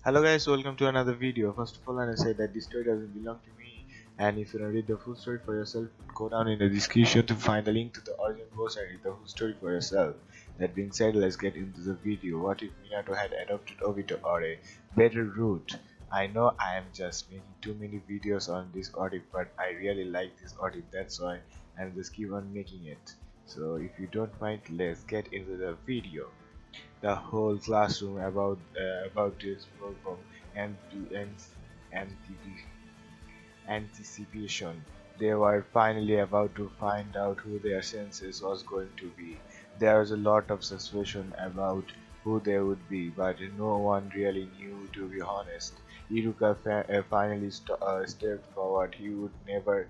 Hello guys, welcome to another video. First of all, I say that this story doesn't belong to me, and if you want to read the full story for yourself, go down in the description to find the link to the origin post and read the full story for yourself. That being said, let's get into the video. What if Minato had adopted Obito or a better route? I know I am just making too many videos on this what if, but I really like this what if, that's why I'm just keep on making it. So if you don't mind, let's get into the video. The whole classroom about this program and to anti- anticipation. They were finally about to find out who their senses was going to be. There was a lot of suspicion about who they would be, but no one really knew, to be honest. Iruka finally stepped forward. He would never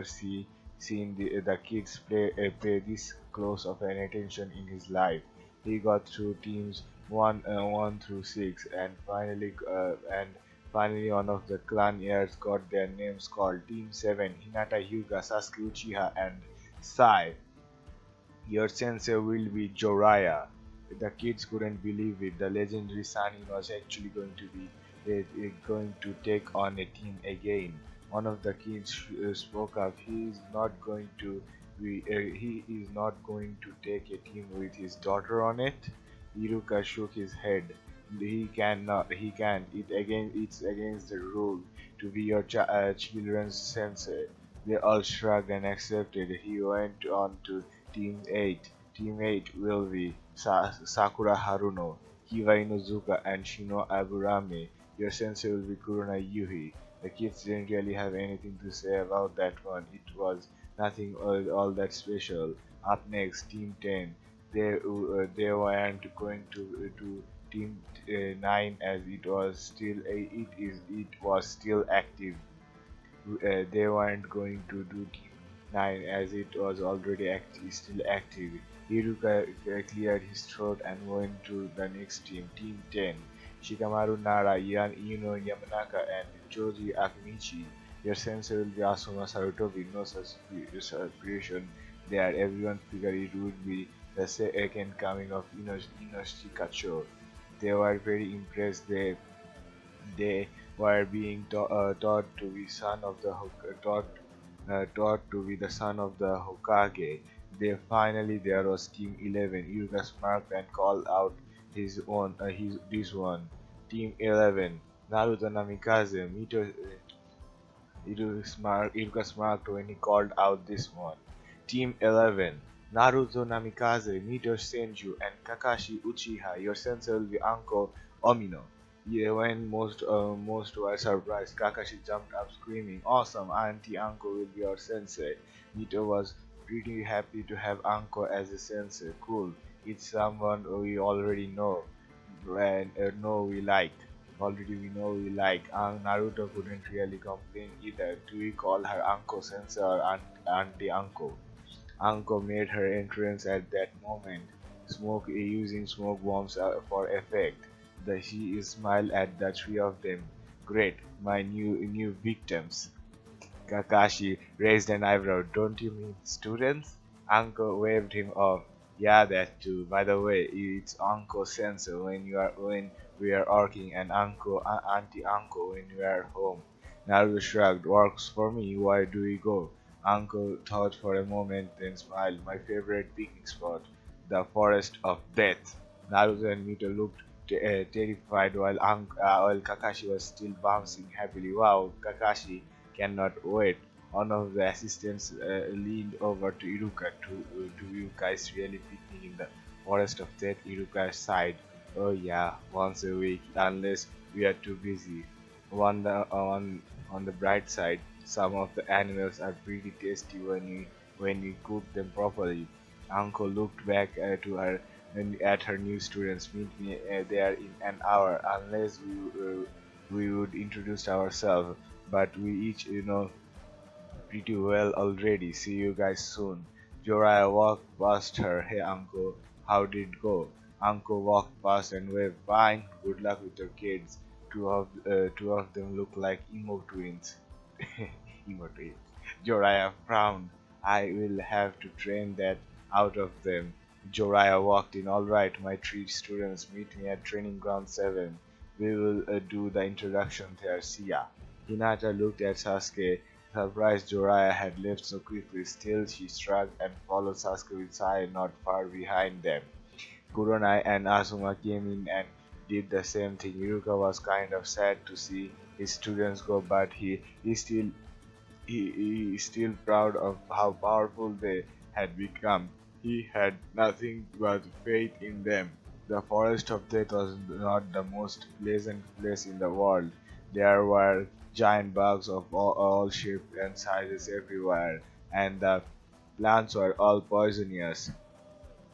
seen the kids pay this close of an attention in his life. He got through teams 1 through 6, and finally one of the clan heirs got their names called. Team 7: Hinata, Hyuga, Sasuke Uchiha, and Sai. Your sensei will be Joraiya. The kids couldn't believe it. The legendary Sanin was actually going to take on a team again. One of the kids spoke up. He is not going to take a team with his daughter on it. Iruka shook his head. He cannot. He can't. It's against the rule to be your children's sensei. They all shrugged and accepted. He went on to Team 8. Team 8 will be Sakura Haruno, Hiva Inuzuka, and Shino Aburame. Your sensei will be Kuruna Yuhi. The kids didn't really have anything to say about that one. It was nothing all that special. Up next, Team 10. They weren't going to Team 9 as it was still active. They weren't going to do Team 9 as it was already still active. Hiruka cleared his throat and went to the next team, Team 10. Shikamaru Nara, Yuno Yamanaka, and Choji Akimichi. Your sensei will be Asuma Sarutobi. No suspicion there. Everyone figured it would be the second coming of Inoshi Kacho. They were very impressed. They were being taught to be taught to be the son of the Hokage. There was Team 11. Yuga smirked and called out this one. Team 11. Naruto Namikaze. Iruka smirked when he called out this one. Team 11. Naruto Namikaze, Mito Senju, and Kakashi Uchiha. Your sensei will be Uncle Omino. Yeah, when most were surprised, Kakashi jumped up screaming, "Awesome! Auntie Uncle will be our sensei." Mito was pretty happy to have Uncle as a sensei. Cool. It's someone we already know and know we like. Already we know we like. Naruto couldn't really complain either. Do we call her Uncle Sensei or Auntie Uncle? Uncle made her entrance at that moment, using smoke bombs for effect. She smiled at the three of them. Great, my new victims. Kakashi raised an eyebrow. Don't you mean students? Uncle waved him off. Yeah, that too. By the way, it's Uncle Sensei when we are working, and Auntie Uncle when we are home. Naruto shrugged. Works for me. Where do we go? Uncle thought for a moment, then smiled. My favorite picnic spot, the Forest of Death. Naruto and Mito looked terrified while Kakashi was still bouncing happily. Wow, Kakashi cannot wait. One of the assistants leaned over to Iruka. Do you guys really picnic in the Forest of Death? Iruka sighed. Oh yeah, once a week, unless we are too busy. On the bright side, some of the animals are pretty tasty when you cook them properly. Uncle looked back to her and at her new students. Meet me there in an hour, unless we would introduce ourselves. But we each know pretty well already. See you guys soon. Jorah walked past her. Hey uncle, how did it go? Uncle walked past and waved. Fine. Good luck with your kids. Two of them look like emo twins. Emo twins. Jorah frowned. I will have to train that out of them. Jorah walked in. All right, my three students meet me at training ground 7. We will do the introduction there. See ya. Hinata looked at Sasuke, surprised Jiraiya had left so quickly. Still, she shrugged and followed Sasuke with Sai not far behind them. Kuronai and Asuma came in and did the same thing. Iruka was kind of sad to see his students go, but he is still proud of how powerful they had become. He had nothing but faith in them. The forest of death was not the most pleasant place in the world. There were giant bugs of all shapes and sizes everywhere, and the plants were all poisonous.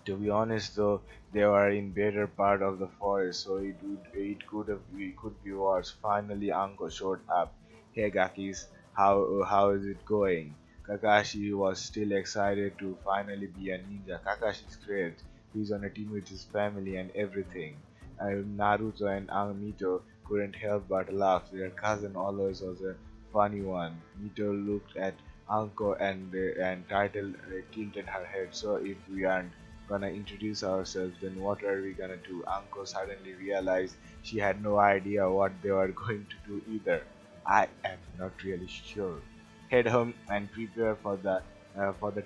To be honest though, they were in better part of the forest, so it could be worse. Finally Anko showed up. Hey Gakis, how is it going? Kakashi was still excited to finally be a ninja. Kakashi's great. He's on a team with his family and everything. Naruto and Mito couldn't help but laugh. Their cousin always was a funny one. Mito looked at Anko and tilted her head. So if we aren't gonna introduce ourselves, then what are we gonna do? Anko suddenly realized she had no idea what they were going to do either. I am not really sure. Head home and prepare for the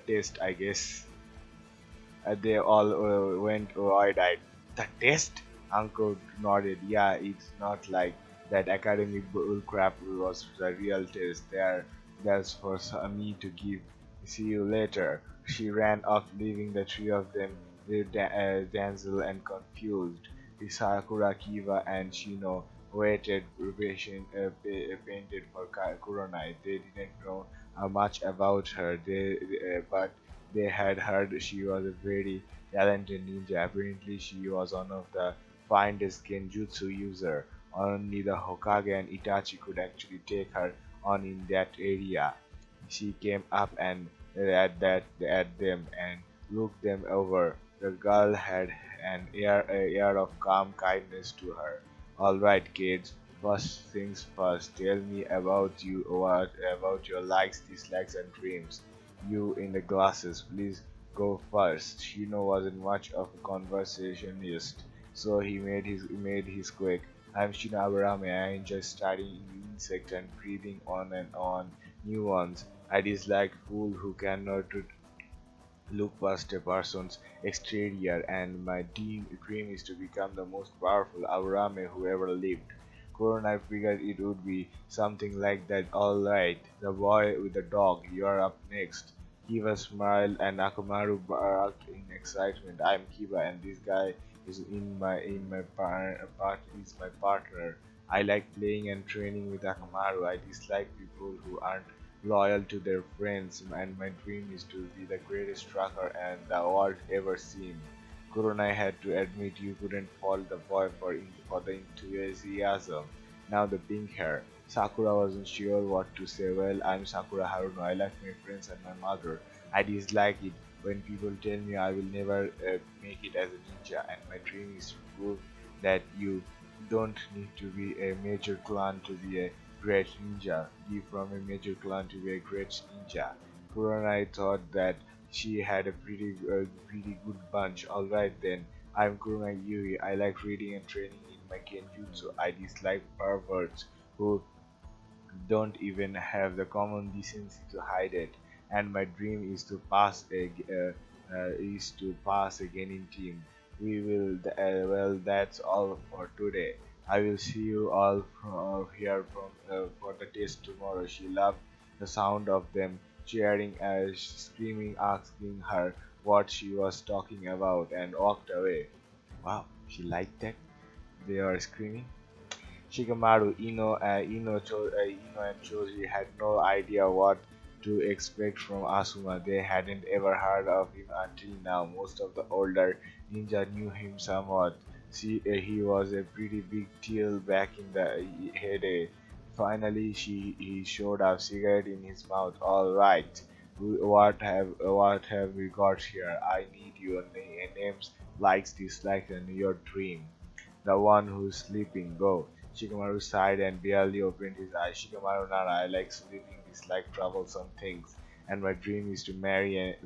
test, I guess. They all went wide-eyed. The test? Uncle nodded. Yeah, it's not like that academic bullcrap was the real test. There's for me to give. See you later. She ran off, leaving the three of them dazzled and confused. Sakura, Kiva, and Shino waited painted for Kuronai. They didn't know much about her, but they had heard she was a very talented ninja. Apparently, she was one of the finest genjutsu user. Only the Hokage and Itachi could actually take her on in that area. She came up and at them and looked them over. The girl had an air of calm kindness to her. All right, kids. First things first. Tell me about you. What about your likes, dislikes, and dreams? You in the glasses, please go first. Shino wasn't much of a conversationalist, so he made his quick. I'm Shino Aburame. I enjoy studying insects and breathing on and on new ones. I dislike fools who cannot look past a person's exterior, and my dream is to become the most powerful Aburame who ever lived. Corona figured it would be something like that. Alright, the boy with the dog, you're up next. Kiba smiled and Akamaru barked in excitement. I'm Kiba and this guy is is my partner. I like playing and training with Akamaru. I dislike people who aren't loyal to their friends, and my dream is to be the greatest tracker and the world ever seen. Kurunai had to admit you couldn't fault the boy for the enthusiasm. Now the pink hair. Sakura wasn't sure what to say. Well, I'm Sakura Haruno. I like my friends and my mother. I dislike it when people tell me I will never make it as a ninja, and my dream is to prove that you don't need to be a major clan to be a great ninja. Be from a major clan to be a great ninja. Kuronai thought that she had a pretty good bunch. Alright then, I'm Kuronai Yui. I like reading and training in my genjutsu. I dislike perverts who don't even have the common decency to hide it. And my dream is to pass again in team. Well, that's all for today. I will see you all here for the test tomorrow. She loved the sound of them cheering as screaming, asking her what she was talking about, and walked away. Wow, she liked that. They were screaming. Shikamaru, Ino and Choji had no idea what to expect from Asuma. They hadn't ever heard of him until now. Most of the older ninja knew him somewhat. He was a pretty big deal back in the heyday. Finally, he showed up, cigarette in his mouth. All right, what have we got here? I need your names, likes, dislikes, and your dream. The one who's sleeping, go. Shikamaru sighed and barely opened his eyes. Shikamaru Nara, I like sleeping, dislike troublesome things, and my dream is to marry a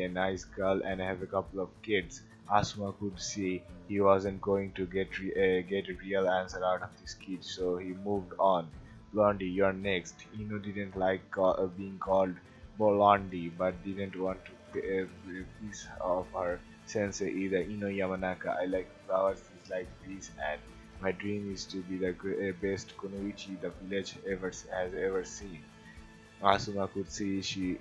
nice girl and have a couple of kids. Asuma could see he wasn't going to get a real answer out of this kid, so he moved on. Blondie, you're next. Ino didn't like being called Blondie, but didn't want to piece of her sensei either. Ino Yamanaka, I like flowers like this, and my dream is to be the best kunoichi the village has ever seen. Asuma could see she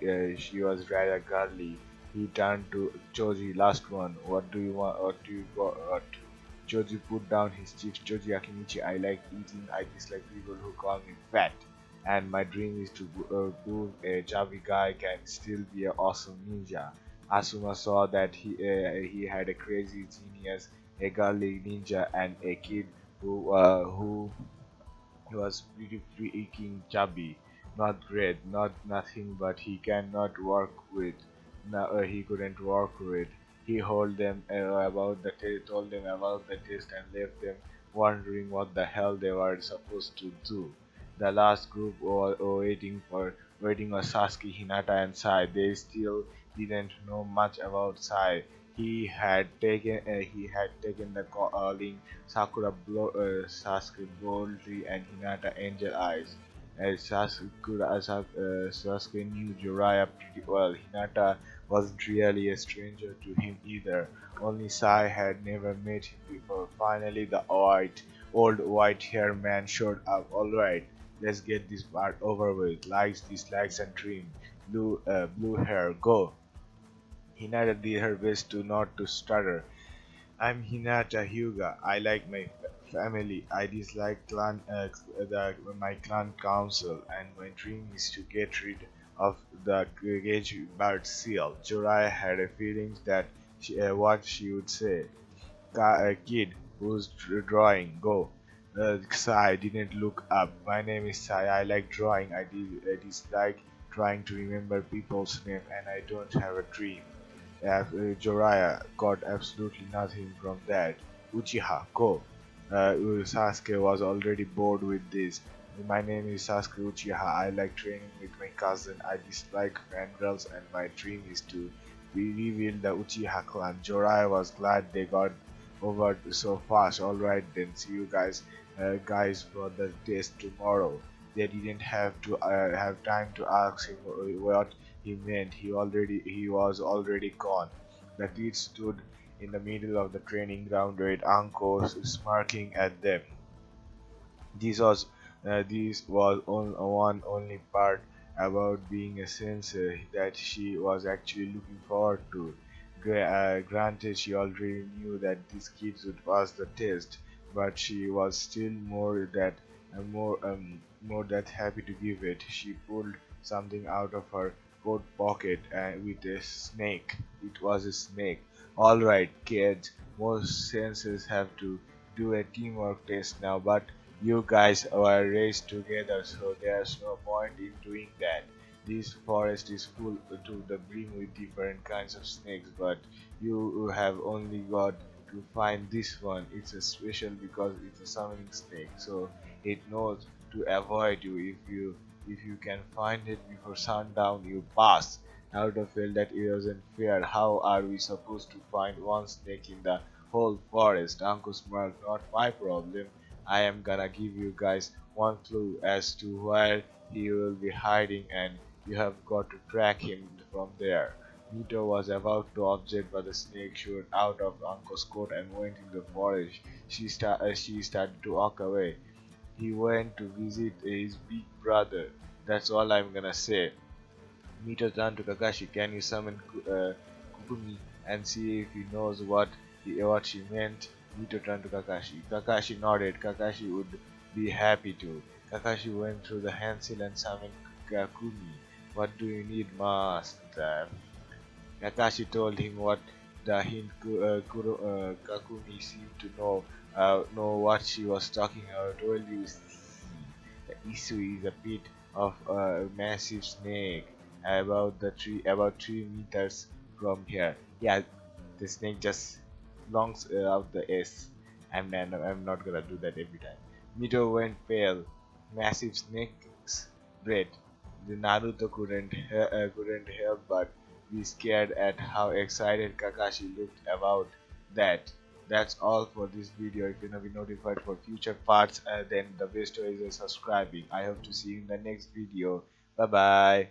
was rather girly. He turned to Choji, last one. What do you want? What do you got? Choji put down his chips. Choji Akinichi, I like eating. I dislike people who call me fat. And my dream is to prove a Javi guy can still be an awesome ninja. Asuma saw that he had a crazy genius, a girly ninja, and a kid who he was pretty freaking chubby, not great, not nothing, but he cannot work with. No, he couldn't work with. He told them about the test, and left them wondering what the hell they were supposed to do. The last group was waiting for Sasuke, Hinata, and Sai. They still didn't know much about Sai. He had taken the calling Sasuke boldly and Hinata Angel Eyes. As Sasuke knew Jiraiya pretty well, Hinata wasn't really a stranger to him either. Only Sai had never met him before. Finally, the old white-haired man showed up. Alright, let's get this part over with. Likes, dislikes, and dream. Blue hair, go. Hinata did her best to not to stutter. I'm Hinata Hyuga. I like my family. I dislike my clan council, and my dream is to get rid of the Gage bird seal. Jiraiya had a feeling that what she would say. Kid, who's drawing? Go. Sai didn't look up. My name is Sai. I like drawing. I dislike trying to remember people's name, and I don't have a dream. Jiraiya got absolutely nothing from that. Uchiha, go. Sasuke was already bored with this. My name is Sasuke Uchiha. I like training with my cousin. I dislike fangirls, and my dream is to reveal the Uchiha clan. Jiraiya was glad they got over so fast. Alright then, see you guys for the test tomorrow. They didn't have time to ask him what he meant. He was already gone. The kid stood in the middle of the training ground with Anko smirking at them. This was one only part about being a sensei that she was actually looking forward to. Granted, she already knew that these kids would pass the test, but she was still more that happy to give it. She pulled something out of her coat pocket with a snake. It was a snake. All right, kids. Most senses have to do a teamwork test now, but you guys were raised together, so there's no point in doing that. This forest is full to the brim with different kinds of snakes, but you have only got to find this one. It's a special because it's a summoning snake, so it knows to avoid you. If you can find it before sundown, you pass. Naruto felt that it wasn't fair. How are we supposed to find one snake in the whole forest? Uncle smirked. Not my problem. I am gonna give you guys one clue as to where he will be hiding, and you have got to track him from there. Mito was about to object, but the snake shot out of Uncle's coat and went into the forest. She started to walk away. He went to visit his big brother. That's all I'm gonna say. Mito turned to Kakashi. Can you summon Kukumi and see if he knows what she meant? Mito turned to Kakashi. Kakashi nodded. Kakashi would be happy to. Kakashi went through the handsill and summoned Kukumi. What do you need, master? Kakashi told him what the hint Kakumi seemed to know what she was talking about. Told you, the issue is a bit of a massive snake about 3 meters from here. Yeah, the snake just longs out the S. I'm not gonna do that every time. Mito went pale. Massive snake's breath. The Naruto couldn't help but be scared at how excited Kakashi looked about that that's all for this video. If you want to be notified for future parts, then the best way is subscribing. I hope to see you in the next video. Bye bye.